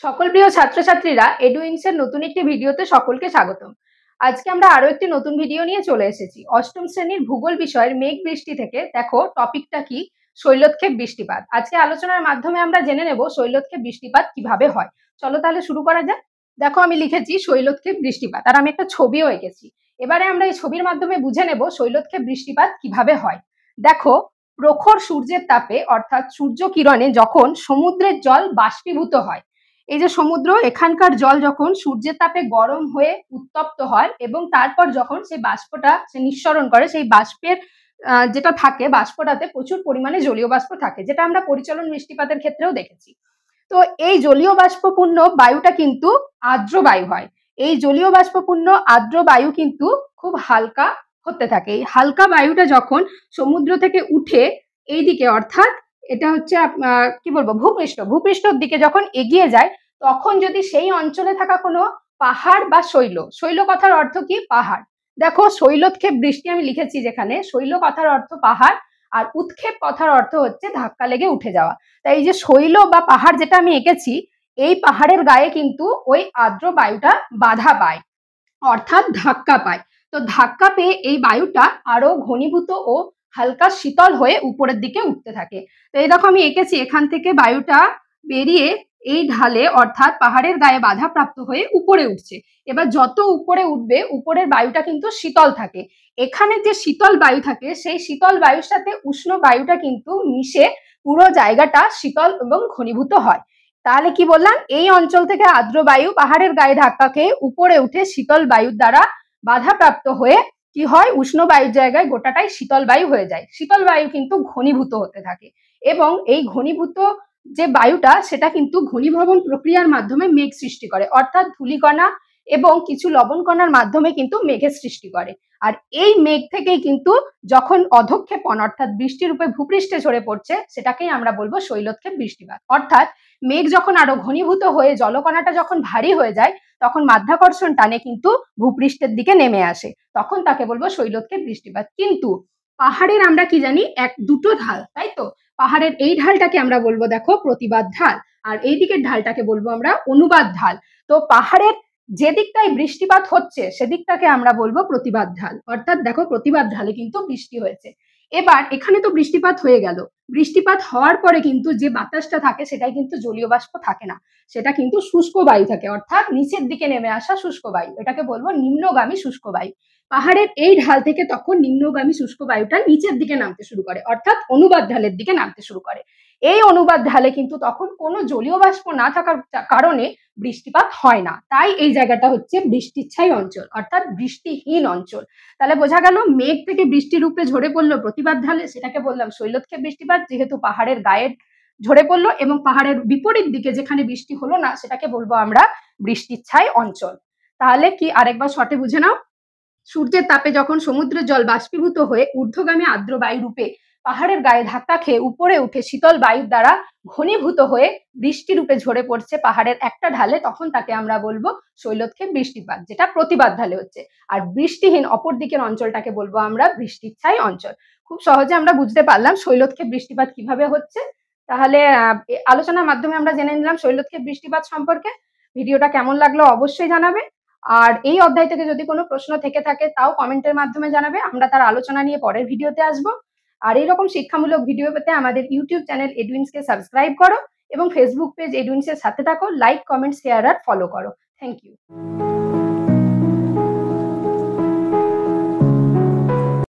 সকল প্রিয় ছাত্রছাত্রীরা এডুইন্সের নতুন একটি ভিডিওতে সকলকে স্বাগতম। আজকে আমরা আরো একটি নতুন ভিডিও নিয়ে চলে এসেছি। অষ্টম শ্রেণীর ভূগোল বিষয়ের মেঘ বৃষ্টি থেকে। দেখো টপিকটা কি, শৈলক্ষেপ বৃষ্টিপাত। আজকে আলোচনার মাধ্যমে আমরা জেনে নেব শৈলক্ষেপ বৃষ্টিপাত কিভাবে হয়। চলো তাহলে শুরু করা যাক। দেখো আমি লিখেছি শৈলক্ষেপ বৃষ্টিপাত আর আমি একটা ছবিও এঁকেছি। এবারে আমরা এই ছবির মাধ্যমে বুঝে নেব শৈলক্ষেপ বৃষ্টিপাত কিভাবে হয়। দেখো, প্রখর সূর্যের তাপে অর্থাৎ সূর্য কিরণে যখন সমুদ্রের জল বাষ্পীভূত হয়, এই যে সমুদ্র, এখানকার জল যখন সূর্যের তাপে গরম হয়ে উত্তপ্ত হয় এবং তারপর যখন সেই বাষ্পটা সে নিঃসরণ করে, সেই বাষ্পের যেটা থাকে বাষ্পটাতে প্রচুর পরিমাণে জলীয় বাষ্প থাকে, যেটা আমরা পরিচলন বৃষ্টিপাতের ক্ষেত্রেও দেখেছি। তো এই জলীয় বাষ্পপূর্ণ বায়ুটা কিন্তু আর্দ্র বায়ু হয়। এই জলীয় বাষ্পপূর্ণ আর্দ্র বায়ু কিন্তু খুব হালকা হতে থাকে। এই হালকা বায়ুটা যখন সমুদ্র থেকে উঠে এই দিকে, অর্থাৎ এটা হচ্ছে কি বলবো, ভূপৃষ্ঠর দিকে যখন এগিয়ে যায়, তখন যদি সেই অঞ্চলে থাকা কোনো পাহাড় বা শৈল কথার অর্থ কি? পাহাড়। দেখো শৈলোৎক্ষেপ বৃষ্টি আমি লিখেছি, যেখানে শৈল কথার অর্থ পাহাড় আর উৎক্ষেপ কথার অর্থ হচ্ছে ধাক্কা লেগে উঠে যাওয়া। তাই এই যে শৈল বা পাহাড় যেটা আমি এঁকেছি, এই পাহাড়ের গায়ে কিন্তু ওই আর্দ্র বায়ুটা বাধা পায়, অর্থাৎ ধাক্কা পায়। তো ধাক্কা পেয়ে এই বায়ুটা আরো ঘনীভূত ও হালকা শীতল হয়ে উপরের দিকে উঠতে থাকে। তো এই দেখো আমি এঁকেছি, এখান থেকে বায়ুটা বেরিয়ে এই ঢালে অর্থাৎ পাহাড়ের গায়ে বাধাপ্রাপ্ত হয়ে উপরে উঠছে। এবার যত উপরে উঠবে, উপরের বায়ুটা কিন্তু শীতল থাকে। এখানে যে শীতল বায়ু থাকে, সেই শীতল বায়ুর সাথে উষ্ণ বায়ুটা কিন্তু মিশে পুরো জায়গাটা শীতল এবং ঘনীভূত হয়। তাহলে কি বললাম, এই অঞ্চল থেকে আর্দ্র বায়ু পাহাড়ের গায়ে ধাক্কা খেয়ে উপরে উঠে শীতল বায়ুর দ্বারা বাধাপ্রাপ্ত হয়ে কি হয়, উষ্ণ বায়ুর জায়গায় গোটাটাই শীতল বায়ু হয়ে যায়। শীতল বায়ু কিন্তু ঘনীভূত হতে থাকে এবং এই ঘনীভূত যে বায়ুটা, সেটা কিন্তু ঘনীভবন প্রক্রিয়ার মাধ্যমে মেঘ সৃষ্টি করে, অর্থাৎ ধূলিকণা এবং কিছু লবণকণার মাধ্যমে কিন্তু মেঘের সৃষ্টি করে। আর এই মেঘ থেকেই কিন্তু যখন অধঃক্ষেপণ অর্থাৎ বৃষ্টিরূপে ভূপৃষ্ঠে ঝরে পড়ছে, সেটাকেই আমরা বলবো শৈলক্ষেপ বৃষ্টিপাত। অর্থাৎ মেঘ যখন আরো ঘনীভূত হয়ে জলকণাটা যখন ভারী হয়ে যায়, তখন মাধ্যাকর্ষণ টানে কিন্তু ভূপৃষ্ঠের দিকে নেমে আসে, তখন তাকে বলবো শৈলক্ষেপ বৃষ্টিপাত। কিন্তু পাহাড়ের আমরা কি জানি, দুটো ঢাল, তাই তো? পাহাড়ের এই ঢালটাকে আমরা বলবো দেখো প্রতিবাদ ঢাল, আর এই দিকের ঢালটাকে বলবো আমরা অনুবাদ ঢাল। তো পাহাড়ের যে দিকটায় বৃষ্টিপাত হচ্ছে, সেদিকটাকে আমরা বলবো প্রতিবাদ ঢাল। অর্থাৎ দেখো প্রতিবাদ ঢালে কিন্তু বৃষ্টি হয়েছে। এবার এখানে তো বৃষ্টিপাত হয়ে গেল, বৃষ্টিপাত হওয়ার পরে কিন্তু যে বাতাসটা থাকে, সেটাই কিন্তু জলীয় বাষ্প থাকে না, সেটা কিন্তু শুষ্ক বায়ু থাকে, অর্থাৎ নিচের দিকে নেমে আসা শুষ্ক বায়ু, এটাকে বলবো নিম্নগামী শুষ্ক বায়ু। পাহাড়ের এই ঢাল থেকে তখন নিম্নগামী শুষ্ক বায়ুটা নিচের দিকে নামতে শুরু করে, অর্থাৎ অনুবাদ ঢালের দিকে নামতে শুরু করে। এই অনুবাদ ঢালে কিন্তু তখন কোনো জলীয় বাষ্প না থাকার কারণে বৃষ্টিপাত হয় না, তাই এই জায়গাটা হচ্ছে বৃষ্টিচ্ছায়ী অঞ্চল, অর্থাৎ বৃষ্টিহীন অঞ্চল। তাহলে বোঝা গেল, মেঘ থেকে বৃষ্টির রূপে ঝরে পড়লো প্রতিবাদ ঢালে, সেটাকে বললাম শৈলক্ষেপ বৃষ্টিপাত, যেহেতু পাহাড়ের গায়ে ঝরে পড়লো, এবং পাহাড়ের বিপরীত দিকে যেখানে বৃষ্টি হলো না, সেটাকে বলবো আমরা বৃষ্টিচ্ছায়ী অঞ্চল। তাহলে কি আরেকবার শর্টে বুঝে নাও। সূর্যের তাপে যখন সমুদ্রের জল বাষ্পীভূত হয়ে ঊর্ধ্বগামী আর্দ্র বায়ু রূপে পাহাড়ের গায়ে ধাক্কা খেয়ে উপরে উঠে শীতল বায়ুর দ্বারা ঘনীভূত হয়ে বৃষ্টি রূপে ঝরে পড়ছে পাহাড়ের একটা ঢালে, তখন তাকে আমরা বলবো শৈলক্ষেপ বৃষ্টিপাত, যেটা প্রতিবাদ ঢালে হচ্ছে। আর বৃষ্টিহীন অপর দিকের অঞ্চলটাকে বলবো আমরা বৃষ্টিচ্ছায়ী অঞ্চল। খুব সহজে আমরা বুঝতে পারলাম শৈলক্ষেপ বৃষ্টিপাত কিভাবে হচ্ছে। তাহলে আলোচনার মাধ্যমে আমরা জেনে নিলাম শৈলক্ষেপ বৃষ্টিপাত সম্পর্কে। ভিডিওটা কেমন লাগলো অবশ্যই জানাবে। আর এই অধ্যায় থেকে যদি কোনো প্রশ্ন থেকে থাকে, তাও কমেন্টের মাধ্যমে জানাবে, আমরা তার আলোচনা নিয়ে পরের ভিডিওতে আসবো। আর এইরকম শিক্ষামূলক ভিডিও পেতে আমাদের ইউটিউব চ্যানেল এডুইন্সকে সাবস্ক্রাইব করো এবং ফেসবুক পেজ এডুইন্সের সাথে থাকো, লাইক, কমেন্ট, শেয়ার আর ফলো করো। Thank you.